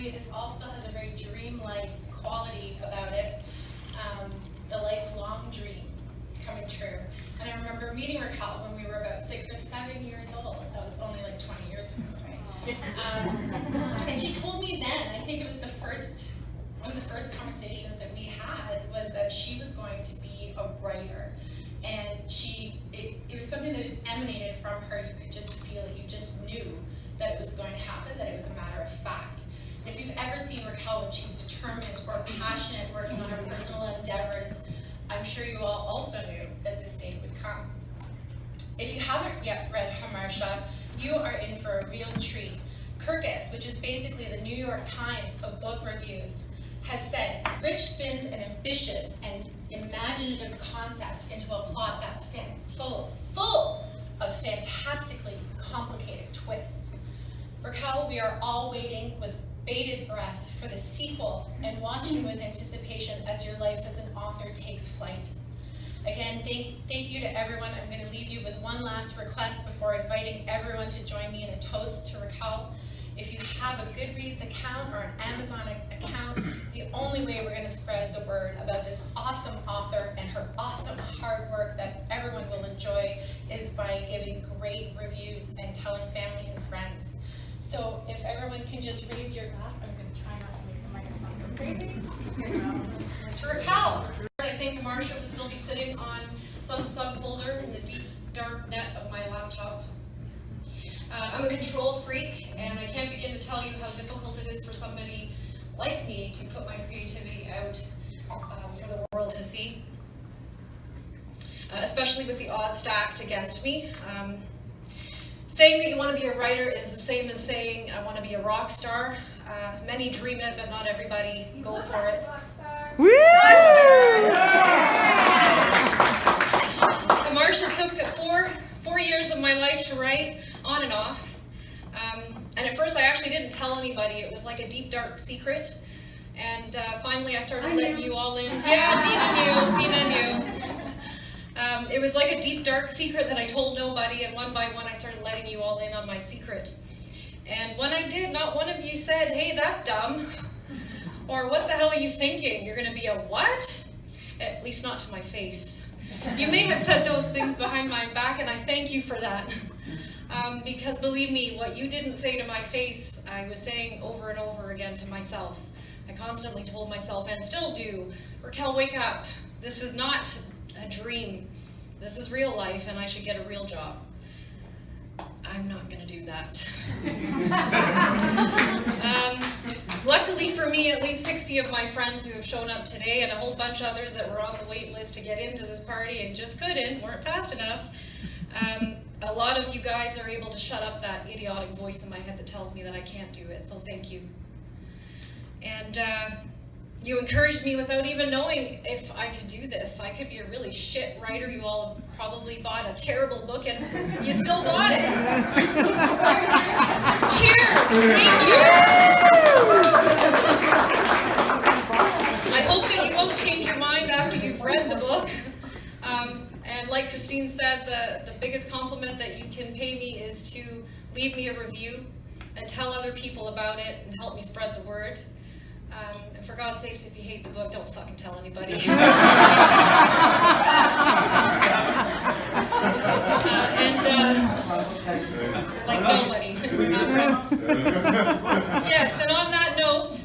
me, this also has a very dreamlike quality about it, the lifelong dream coming true. And I remember meeting Raquel when we were about 6 or 7 years old. That was only like 20 years ago, right? And she told me then, I think it was one of the first conversations that we had, was that she was going to be a writer. And it was something that just emanated from her. You could just feel it. You just knew that it was going to happen, that it was a matter of fact. And if you've ever seen Raquel when she's determined or passionate working on her personal endeavors, I'm sure you all also knew that this day would come. If you haven't yet read Hamartia, you are in for a real treat. Kirkus, which is basically the New York Times of book reviews, has said, Rich spins an ambitious and imaginative concept into a plot that's full of fantastically complicated twists. Raquel, we are all waiting with bated breath for the sequel and watching with anticipation as your life as an author takes flight. Again, thank you to everyone. I'm going to leave you with one last request before inviting everyone to join me in a toast to Raquel. If you have a Goodreads account or an Amazon account, the only way we're going to spread the word about this awesome author and her awesome hard work that everyone will enjoy is by giving great reviews and telling family and friends. So if everyone can just raise your glass, I'm going to try not to make the microphone go crazy. To Raquel. I think Hamartia would still be sitting on some subfolder in the deep, dark net of my laptop. I'm a control freak, and I can't begin to tell you how difficult it is for somebody like me to put my creativity out for the world to see, especially with the odds stacked against me. Saying that you want to be a writer is the same as saying I want to be a rock star. Many dream it, but not everybody go for it. Woo! Hamartia took 4 years of my life to write, on and off. And at first I actually didn't tell anybody. It was like a deep, dark secret. And finally I started letting you all in. Yeah, Dina knew. It was like a deep, dark secret that I told nobody, and one by one I started letting you all in on my secret. And when I did, not one of you said, hey, that's dumb. Or what the hell are you thinking? You're going to be a what? At least not to my face. You may have said those things behind my back, and I thank you for that. Because believe me, what you didn't say to my face, I was saying over and over again to myself. I constantly told myself, and still do, Raquel, wake up. This is not a dream. This is real life, and I should get a real job. I'm not going to do that. Luckily for me, at least 60 of my friends who have shown up today, and a whole bunch of others that were on the wait list to get into this party and just couldn't, weren't fast enough. A lot of you guys are able to shut up that idiotic voice in my head that tells me that I can't do it, so thank you. And you encouraged me without even knowing if I could do this. I could be a really shit writer. You all have probably bought a terrible book and you still bought it. Cheers! Thank you! I hope that you won't change your mind after you've read the book. And like Christine said, the biggest compliment that you can pay me is to leave me a review and tell other people about it and help me spread the word. And for God's sakes, if you hate the book, don't fucking tell anybody. Like nobody. We're not friends. Yes, and on that note,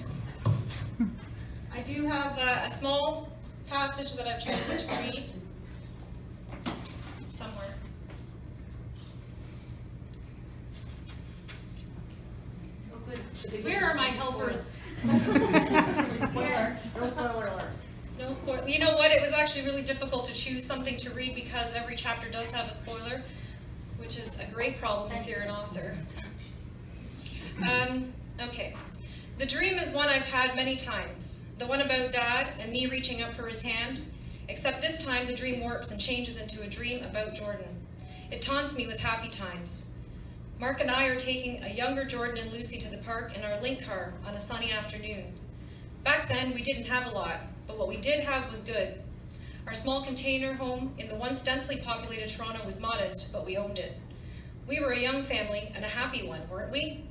I do have a small passage that I've chosen to read somewhere. Where are my helpers? No spoiler alert. No spoiler. You know what? It was actually really difficult to choose something to read because every chapter does have a spoiler, which is a great problem if you're an author. Okay. The dream is one I've had many times. The one about Dad and me reaching up for his hand. Except this time the dream warps and changes into a dream about Jordan. It taunts me with happy times. Mark and I are taking a younger Jordan and Lucy to the park in our link car on a sunny afternoon. Back then, we didn't have a lot, but what we did have was good. Our small container home in the once densely populated Toronto was modest, but we owned it. We were a young family and a happy one, weren't we?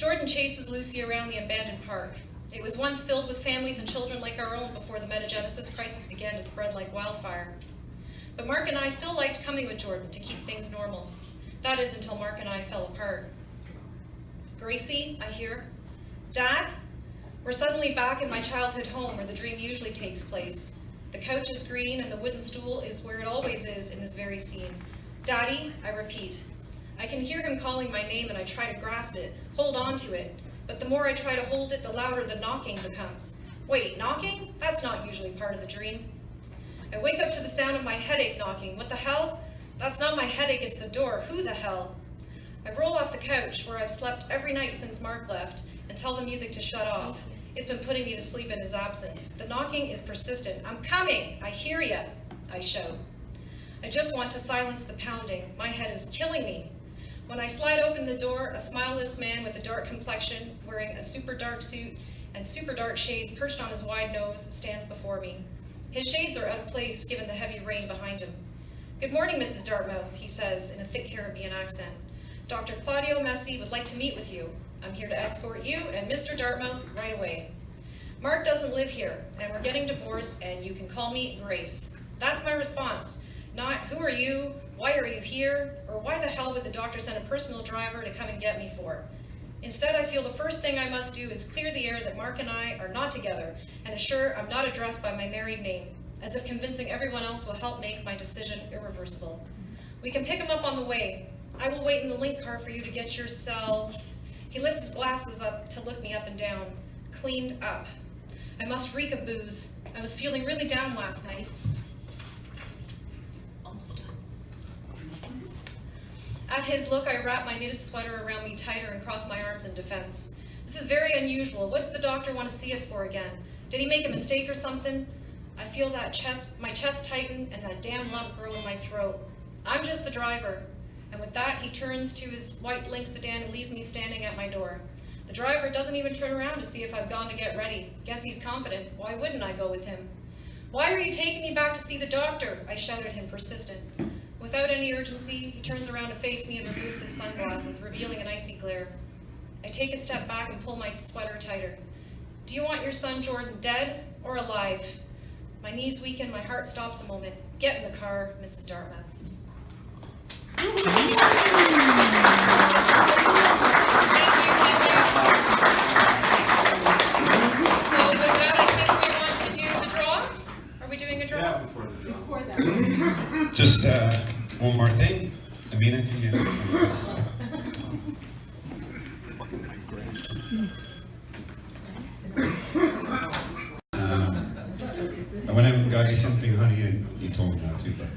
Jordan chases Lucy around the abandoned park. It was once filled with families and children like our own before the metagenesis crisis began to spread like wildfire. But Mark and I still liked coming with Jordan to keep things normal. That is, until Mark and I fell apart. Gracie, I hear. Dad? We're suddenly back in my childhood home where the dream usually takes place. The couch is green and the wooden stool is where it always is in this very scene. Daddy, I repeat. I can hear him calling my name and I try to grasp it, hold on to it. But the more I try to hold it, the louder the knocking becomes. Wait, knocking? That's not usually part of the dream. I wake up to the sound of my headache knocking. What the hell? That's not my headache, it's the door. Who the hell? I roll off the couch where I've slept every night since Mark left and tell the music to shut off. It's been putting me to sleep in his absence. The knocking is persistent. I'm coming! I hear ya! I shout. I just want to silence the pounding. My head is killing me. When I slide open the door, a smileless man with a dark complexion, wearing a super dark suit and super dark shades perched on his wide nose, stands before me. His shades are out of place given the heavy rain behind him. Good morning, Mrs. Dartmouth, he says in a thick Caribbean accent. Dr. Claudio Messi would like to meet with you. I'm here to escort you and Mr. Dartmouth right away. Mark doesn't live here, and we're getting divorced, and you can call me Grace. That's my response. Not, who are you, why are you here, or why the hell would the doctor send a personal driver to come and get me for? Instead, I feel the first thing I must do is clear the air that Mark and I are not together, and assure I'm not addressed by my married name, as if convincing everyone else will help make my decision irreversible. We can pick him up on the way. I will wait in the link car for you to get yourself... He lifts his glasses up to look me up and down. Cleaned up. I must reek of booze. I was feeling really down last night. Almost done. At his look, I wrap my knitted sweater around me tighter and cross my arms in defense. This is very unusual. What does the doctor want to see us for again? Did he make a mistake or something? I feel that my chest tighten and that damn lump grow in my throat. I'm just the driver. And with that, he turns to his white link sedan and leaves me standing at my door. The driver doesn't even turn around to see if I've gone to get ready. Guess he's confident. Why wouldn't I go with him? Why are you taking me back to see the doctor? I shout at him, persistent. Without any urgency, he turns around to face me and removes his sunglasses, revealing an icy glare. I take a step back and pull my sweater tighter. Do you want your son Jordan dead or alive? My knees weaken, my heart stops a moment. Get in the car, Mrs. Dartmouth. Thank you. So with that, I think we want to do the draw. Are we doing a draw? Yeah, before the draw. Before that. Just one more thing. Amina, can you? I went out and got you something, honey, and you told me not to, but...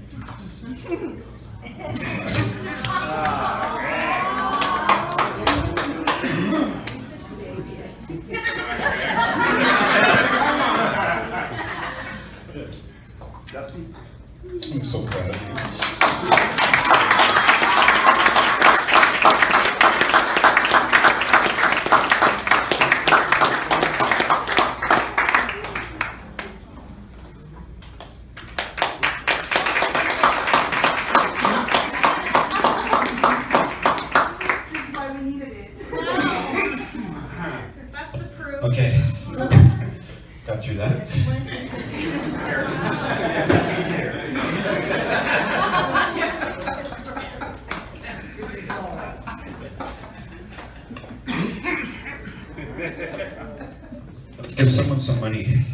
Dusty? I'm so proud of you. Okay, got through that. Let's give someone some money.